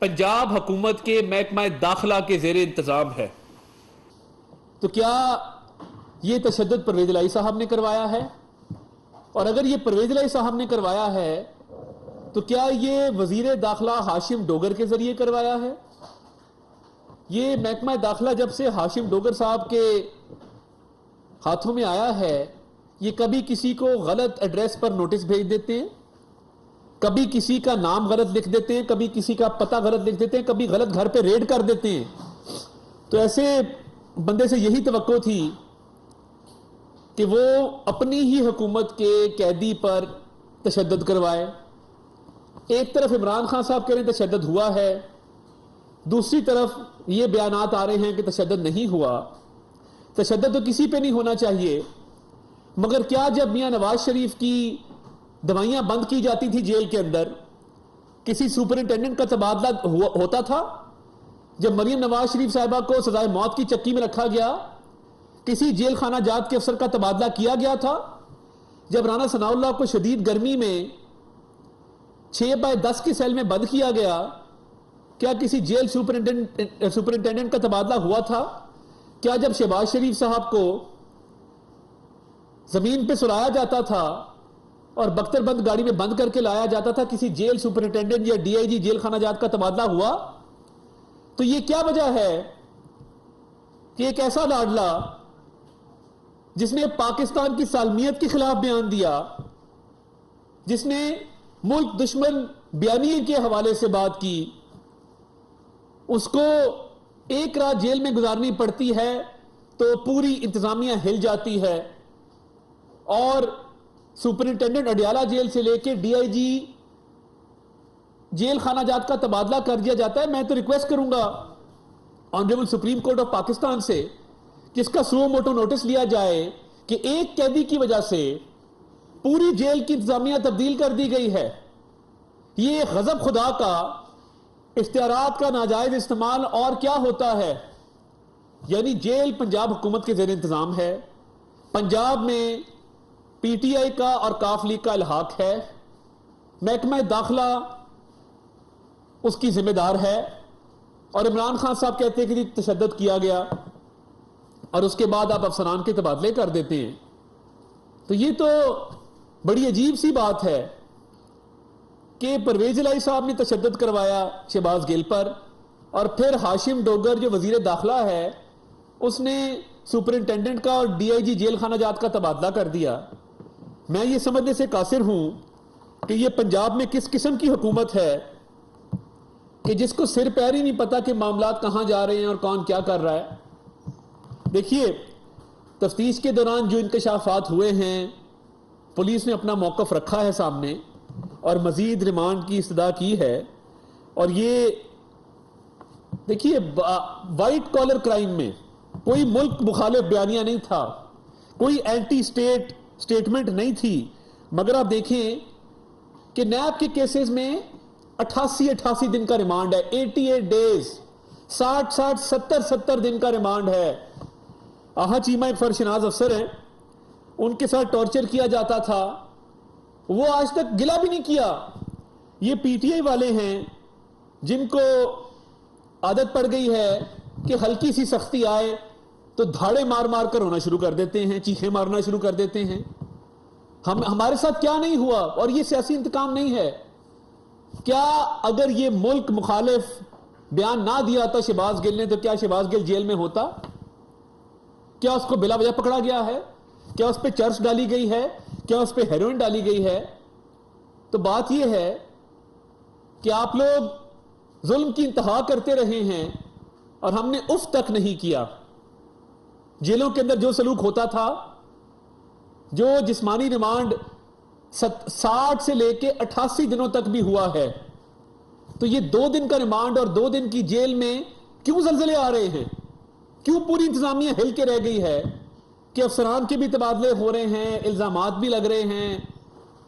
پنجاب حکومت کے محکمہ داخلہ کے زیر انتظام ہے، تو کیا یہ تشدد پرویز الہی صاحب نے کروایا ہے؟ اور اگر یہ پرویز الہی صاحب نے کروایا ہے تو کیا یہ وزیر داخلہ ہاشم ڈوگر کے ذریعے کروایا ہے؟ یہ محکمہ داخلہ جب سے ہاشم ڈوگر صاحب کے ہاتھوں میں آیا ہے، یہ کبھی کسی کو غلط ایڈریس پر نوٹس بھیج دیتے ہیں، کبھی کسی کا نام غلط لکھ دیتے ہیں، کبھی کسی کا پتہ غلط لکھ دیتے ہیں، کبھی غلط گھر پہ ریڈ کر دیتے ہیں۔ تو ایسے بندے سے یہی توقع تھی کہ وہ اپنی ہی حکومت کے قیدی پر تشدد کروائے۔ ایک طرف عمران خان صاحب کہہ رہے ہیں تشدد ہوا ہے، دوسری طرف یہ بیانات آ رہے ہیں کہ تشدد نہیں ہوا۔ تشدد تو کسی پہ نہیں ہونا چاہیے، مگر کیا جب میاں نواز شریف کی دوائیاں بند کی جاتی تھی جیل کے اندر، کسی سپرنٹینڈنٹ کا تبادلہ ہوتا تھا؟ جب مریم نواز شریف صاحبہ کو سزائے موت کی چکی میں رکھا گیا، کسی جیل خانہ جات کے افسر کا تبادلہ کیا گیا تھا؟ جب رانا ثناء اللہ کو شدید گرمی میں 6x10 کی سیل میں بند کیا گیا، کیا کسی جیل سپرنٹینڈنٹ کا تبادلہ ہوا تھا؟ کیا جب شہباز شریف صاحب کو زمین پہ سلایا جاتا تھا اور بختر بند گاڑی میں بند کر کے لایا جاتا تھا، کسی جیل سپرنٹینڈنٹ یا ڈی آئی جی جیل خانہ جات کا تبادلہ ہوا؟ تو یہ کیا وجہ ہے کہ ایک ایسا لاڈلا جس نے پاکستان کی سالمیت کے خلاف بیان دیا، جس نے ملک دشمن بیانیے کے حوالے سے بات کی، اس کو ایک رات جیل میں گزارنی پڑتی ہے تو پوری انتظامیہ ہل جاتی ہے، اور سپرنٹینڈنٹ اڈیالہ جیل سے لے کے ڈی آئی جی جیل خانہ جات کا تبادلہ کر دیا جاتا ہے۔ میں تو ریکویسٹ کروں گا honourable supreme court of Pakistan سے کہ اس کا سو موٹو نوٹس لیا جائے کہ ایک قیدی کی وجہ سے پوری جیل کی انتظامیہ تبدیل کر دی گئی ہے۔ یہ غضب خدا کا، اختیارات کا ناجائز استعمال اور کیا ہوتا ہے؟ یعنی جیل پنجاب حکومت کے زیر انتظام ہے، پنجاب میں پی ٹی آئی کا اور کاف لیگ کا الحاق ہے، محکمہ داخلہ اس کی ذمہ دار ہے، اور عمران خان صاحب کہتے ہیں کہ تشدد کیا گیا، اور اس کے بعد آپ افسران کے تبادلے کر دیتے ہیں۔ تو یہ تو بڑی عجیب سی بات ہے کہ پرویز الہی صاحب نے تشدد کروایا شہباز گل پر، اور پھر ہاشم ڈوگر جو وزیر داخلہ ہے اس نے سپرنٹینڈنٹ کا اور ڈی آئی جی جیل خانہ جات کا تبادلہ کر دیا۔ میں یہ سمجھنے سے قاصر ہوں کہ یہ پنجاب میں کس قسم کی حکومت ہے کہ جس کو سر پیر ہی نہیں پتا کہ معاملات کہاں جا رہے ہیں اور کون کیا کر رہا ہے۔ دیکھیے، تفتیش کے دوران جو انکشافات ہوئے ہیں، پولیس نے اپنا موقف رکھا ہے سامنے اور مزید ریمانڈ کی استدعا کی ہے، اور یہ دیکھیے وائٹ کالر کرائم میں کوئی ملک مخالف بیانیہ نہیں تھا، کوئی اینٹی اسٹیٹ سٹیٹمنٹ نہیں تھی، مگر آپ دیکھیں کہ نیب کے کیسز میں 88 دن کا ریمانڈ ہے، 88 ڈیز، 60 دن کا ریمانڈ ہے۔ آہا چیمہ ایک فرشناز افسر ہیں، ان کے ساتھ ٹارچر کیا جاتا تھا، وہ آج تک گلہ بھی نہیں کیا۔ یہ پی ٹی آئی والے ہیں جن کو عادت پڑ گئی ہے کہ ہلکی سی سختی آئے تو دھاڑے مار مار کر رونا شروع کر دیتے ہیں، چیخیں مارنا شروع کر دیتے ہیں۔ ہمارے ساتھ کیا نہیں ہوا، اور یہ سیاسی انتقام نہیں ہے۔ کیا اگر یہ ملک مخالف بیان نہ دیا ہوتا شہباز گل نے تو کیا شہباز گل جیل میں ہوتا؟ کیا اس کو بلا وجہ پکڑا گیا ہے؟ کیا اس پہ چرس ڈالی گئی ہے؟ کیا اس پہ ہیروئن ڈالی گئی ہے؟ تو بات یہ ہے کہ آپ لوگ ظلم کی انتہا کرتے رہے ہیں اور ہم نے اف تک نہیں کیا۔ جیلوں کے اندر جو سلوک ہوتا تھا، جو جسمانی ریمانڈ 60 سے لے کے 88 دنوں تک بھی ہوا ہے، تو یہ 2 دن کا ریمانڈ اور 2 دن کی جیل میں کیوں زلزلے آ رہے ہیں؟ کیوں پوری انتظامیہ ہل کے رہ گئی ہے کہ افسران کے بھی تبادلے ہو رہے ہیں، الزامات بھی لگ رہے ہیں،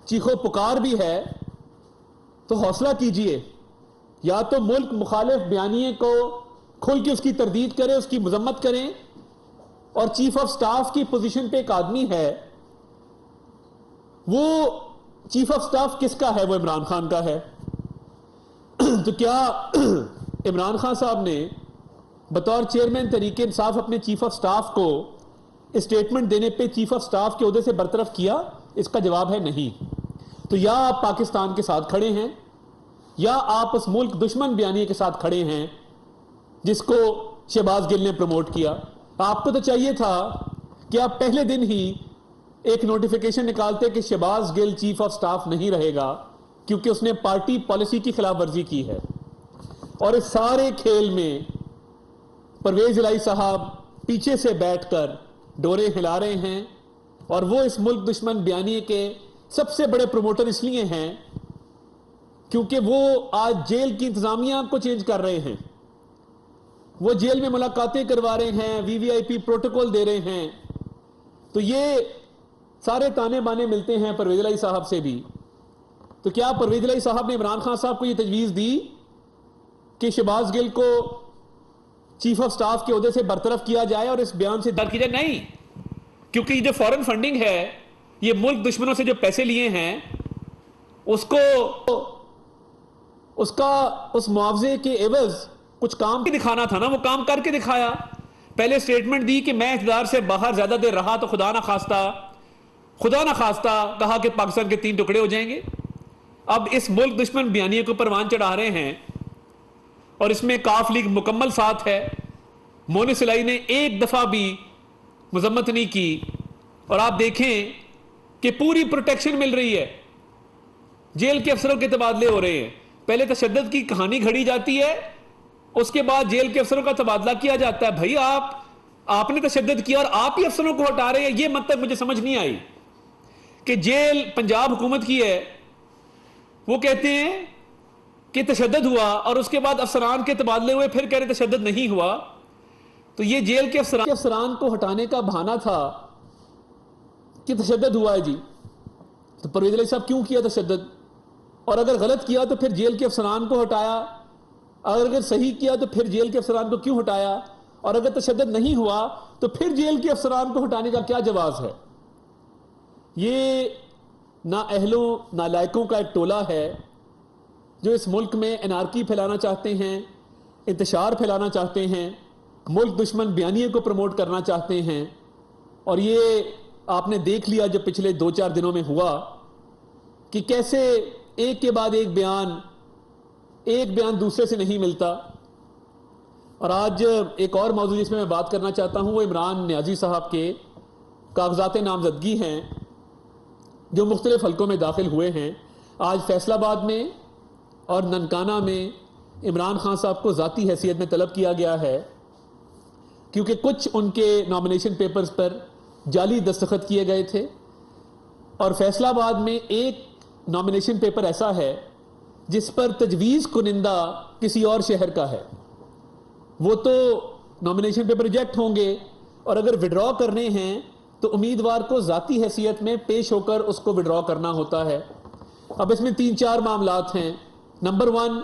چیخو پکار بھی ہے؟ تو حوصلہ کیجئے، یا تو ملک مخالف بیانیے کو کھل کے اس کی تردید کرے، اس کی مذمت کریں، اور چیف آف سٹاف کی پوزیشن پہ ایک آدمی ہے، وہ چیف آف سٹاف کس کا ہے؟ وہ عمران خان کا ہے۔ تو کیا عمران خان صاحب نے بطور چیئرمین تحریک انصاف اپنے چیف آف سٹاف کو اسٹیٹمنٹ دینے پہ چیف آف سٹاف کے عہدے سے برطرف کیا؟ اس کا جواب ہے نہیں. تو یا آپ پاکستان کے ساتھ کھڑے ہیں یا آپ اس ملک دشمن بیانیے کے ساتھ کھڑے ہیں جس کو شہباز گل نے پروموٹ کیا. آپ کو تو چاہیے تھا کہ آپ پہلے دن ہی ایک نوٹیفیکیشن نکالتے کہ شہباز گل چیف آف سٹاف نہیں رہے گا کیونکہ اس نے پارٹی پالیسی کی خلاف ورزی کی ہے. اور اس سارے کھیل میں پرویز الہی صاحب پیچھے سے بیٹھ کر ڈورے ہلا رہے ہیں، اور وہ اس ملک دشمن بیانیے کے سب سے بڑے پروموٹر اس لیے ہیں کیونکہ وہ آج جیل کی انتظامیہ کو چینج کر رہے ہیں، وہ جیل میں ملاقاتیں کروا رہے ہیں، وی وی آئی پی پروٹوکول دے رہے ہیں. تو یہ سارے تانے بانے ملتے ہیں پرویز الہی صاحب سے بھی. تو کیا پرویز الہی صاحب نے عمران خان صاحب کو یہ تجویز دی کہ شہباز گل کو چیف آف سٹاف کے عہدے سے برطرف کیا جائے اور اس بیان سے درج کیا جائے؟ نہیں، کیونکہ یہ جو فورن فنڈنگ ہے، یہ ملک دشمنوں سے جو پیسے لیے ہیں اس معاوضے کے عوض کچھ کام دکھانا تھا نا. وہ کام کر کے دکھایا. پہلے سٹیٹمنٹ دی کہ میں اقتدار سے باہر زیادہ دیر رہا تو خدا نہ خواستہ کہا کہ پاکستان کے 3 ٹکڑے ہو جائیں گے. اب اس ملک دشمن بیانیے کو پروان چڑھا رہے ہیں اور اس میں کاف لیگ مکمل ساتھ ہے. مونس الہی نے ایک دفعہ بھی مذمت نہیں کی. اور آپ دیکھیں کہ پوری پروٹیکشن مل رہی ہے، جیل کے افسروں کے تبادلے ہو رہے ہیں. پہلے تشدد کی کہانی گھڑی جاتی ہے، اس کے بعد جیل کے افسروں کا تبادلہ کیا جاتا ہے. بھائی آپ نے تشدد کیا اور آپ ہی افسروں کو ہٹا رہے ہیں. یہ مطلب مجھے سمجھ نہیں آئی کہ جیل پنجاب حکومت کی ہے، وہ کہتے ہیں کہ تشدد ہوا اور اس کے بعد افسران کے تبادلے ہوئے، پھر کہہ رہے تشدد نہیں ہوا. تو یہ جیل کے افسران کو ہٹانے کا بہانہ تھا کہ تشدد ہوا ہے. جی تو پرویز الہی صاحب کیوں کیا تشدد؟ اور اگر غلط کیا تو پھر جیل کے افسران کو ہٹایا، اگر صحیح کیا تو پھر جیل کے افسران کو کیوں ہٹایا؟ اور اگر تشدد نہیں ہوا تو پھر جیل کے افسران کو ہٹانے کا کیا جواز ہے؟ یہ نااہلوں نالائقوں کا ایک ٹولہ ہے جو اس ملک میں انارکی پھیلانا چاہتے ہیں، انتشار پھیلانا چاہتے ہیں، ملک دشمن بیانیے کو پروموٹ کرنا چاہتے ہیں. اور یہ آپ نے دیکھ لیا جو پچھلے 2-4 دنوں میں ہوا کہ کیسے ایک کے بعد ایک بیان دوسرے سے نہیں ملتا. اور آج ایک اور موضوع جس میں میں بات کرنا چاہتا ہوں وہ عمران نیازی صاحب کے کاغذات نامزدگی ہیں جو مختلف حلقوں میں داخل ہوئے ہیں. آج فیصل آباد میں اور ننکانہ میں عمران خان صاحب کو ذاتی حیثیت میں طلب کیا گیا ہے کیونکہ کچھ ان کے نامینیشن پیپرز پر جعلی دستخط کیے گئے تھے. اور فیصل آباد میں ایک نامینیشن پیپر ایسا ہے جس پر تجویز کنندہ کسی اور شہر کا ہے. وہ تو نامینیشن پیپر ریجیکٹ ہوں گے اور اگر وڈرا کرنے ہیں تو امیدوار کو ذاتی حیثیت میں پیش ہو کر اس کو وڈرا کرنا ہوتا ہے. اب اس میں 3-4 معاملات ہیں. نمبر 1،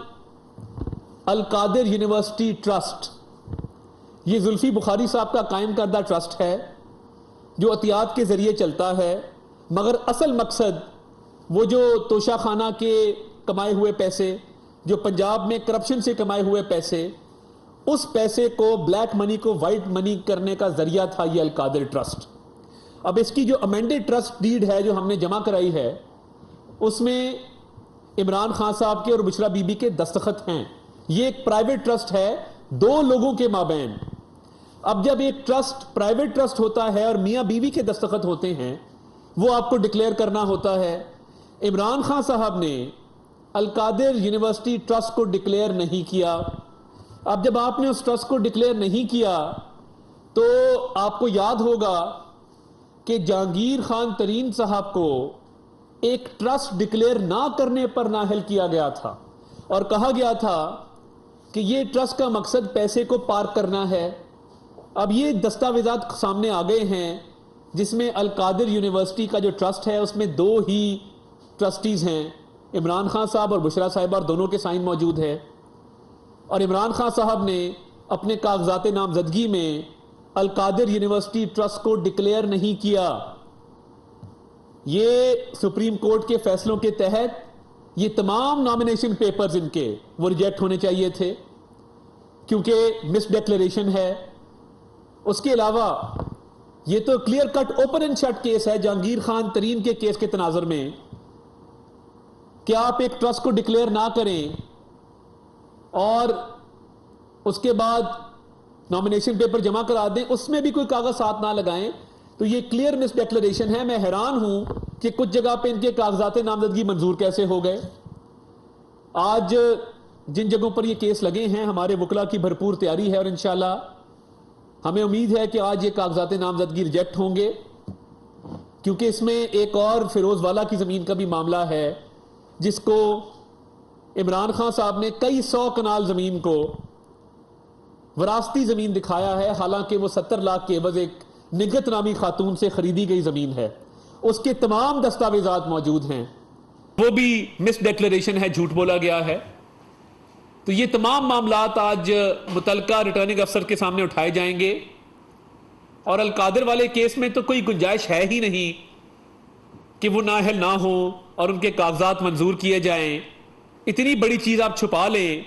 القادر یونیورسٹی ٹرسٹ. یہ زلفی بخاری صاحب کا قائم کردہ ٹرسٹ ہے جو عطیات کے ذریعے چلتا ہے، مگر اصل مقصد وہ جو توشہ خانہ کے کمائے ہوئے پیسے، جو پنجاب میں کرپشن سے کمائے ہوئے پیسے، اس پیسے کو بلیک منی کو وائٹ منی کرنے کا ذریعہ تھا یہ القادر ٹرسٹ. اب اس کی جو امینڈڈ ٹرسٹ ڈیڈ ہے جو ہم نے جمع کرائی ہے اس میں عمران خان صاحب کے اور بشرا بی بی کے دستخط ہیں. یہ ایک پرائیویٹ ٹرسٹ ہے 2 لوگوں کے مابین. اب جب ایک ٹرسٹ پرائیویٹ ٹرسٹ ہوتا ہے اور میاں بیوی کے دستخط ہوتے ہیں وہ آپ کو ڈکلیئر کرنا ہوتا ہے. عمران خان صاحب نے القادر یونیورسٹی ٹرسٹ کو ڈکلیئر نہیں کیا. اب جب آپ نے اس ٹرسٹ کو ڈکلیئر نہیں کیا تو آپ کو یاد ہوگا کہ جہانگیر خان ترین صاحب کو ایک ٹرسٹ ڈکلیئر نہ کرنے پر نااہل کیا گیا تھا اور کہا گیا تھا کہ یہ ٹرسٹ کا مقصد پیسے کو پارک کرنا ہے. اب یہ دستاویزات سامنے آ گئے ہیں جس میں القادر یونیورسٹی کا جو ٹرسٹ ہے اس میں 2 ہی ٹرسٹیز ہیں، عمران خان صاحب اور بشرا صاحبہ، اور دونوں کے سائن موجود ہے. اور عمران خان صاحب نے اپنے کاغذات نامزدگی میں القادر یونیورسٹی ٹرسٹ کو ڈکلیئر نہیں کیا. یہ سپریم کورٹ کے فیصلوں کے تحت یہ تمام نامینیشن پیپرز ان کے وہ ریجیکٹ ہونے چاہیے تھے کیونکہ مس ڈیکلریشن ہے. اس کے علاوہ یہ تو clear cut open and shut case ہے جہانگیر خان ترین کے کیس کے تناظر میں کہ آپ ایک ٹرسٹ کو ڈکلیئر نہ کریں اور اس کے بعد نامینیشن پیپر جمع کرا دیں, اس میں بھی کوئی کاغذ ساتھ نہ لگائیں, تو یہ کلیئر مس ڈیکلریشن ہے. میں حیران ہوں کہ کچھ جگہ پہ ان کے کاغذات نامزدگی منظور کیسے ہو گئے. آج جن جگہوں پر یہ کیس لگے ہیں ہمارے وکلا کی بھرپور تیاری ہے اور انشاءاللہ ہمیں امید ہے کہ آج یہ کاغذات نامزدگی ریجیکٹ ہوں گے, کیونکہ اس میں ایک اور فیروز والا کی زمین کا بھی معاملہ ہے جس کو عمران خان صاحب نے کئی 100 کنال زمین کو وراثتی زمین دکھایا ہے, حالانکہ وہ 70 لاکھ کے عوض ایک نگہت نامی خاتون سے خریدی گئی زمین ہے. اس کے تمام دستاویزات موجود ہیں, وہ بھی مس ڈیکلریشن ہے, جھوٹ بولا گیا ہے. تو یہ تمام معاملات آج متعلقہ ریٹرننگ افسر کے سامنے اٹھائے جائیں گے, اور القادر والے کیس میں تو کوئی گنجائش ہے ہی نہیں کہ وہ نااہل نہ ہوں اور ان کے کاغذات منظور کیے جائیں. اتنی بڑی چیز آپ چھپا لیں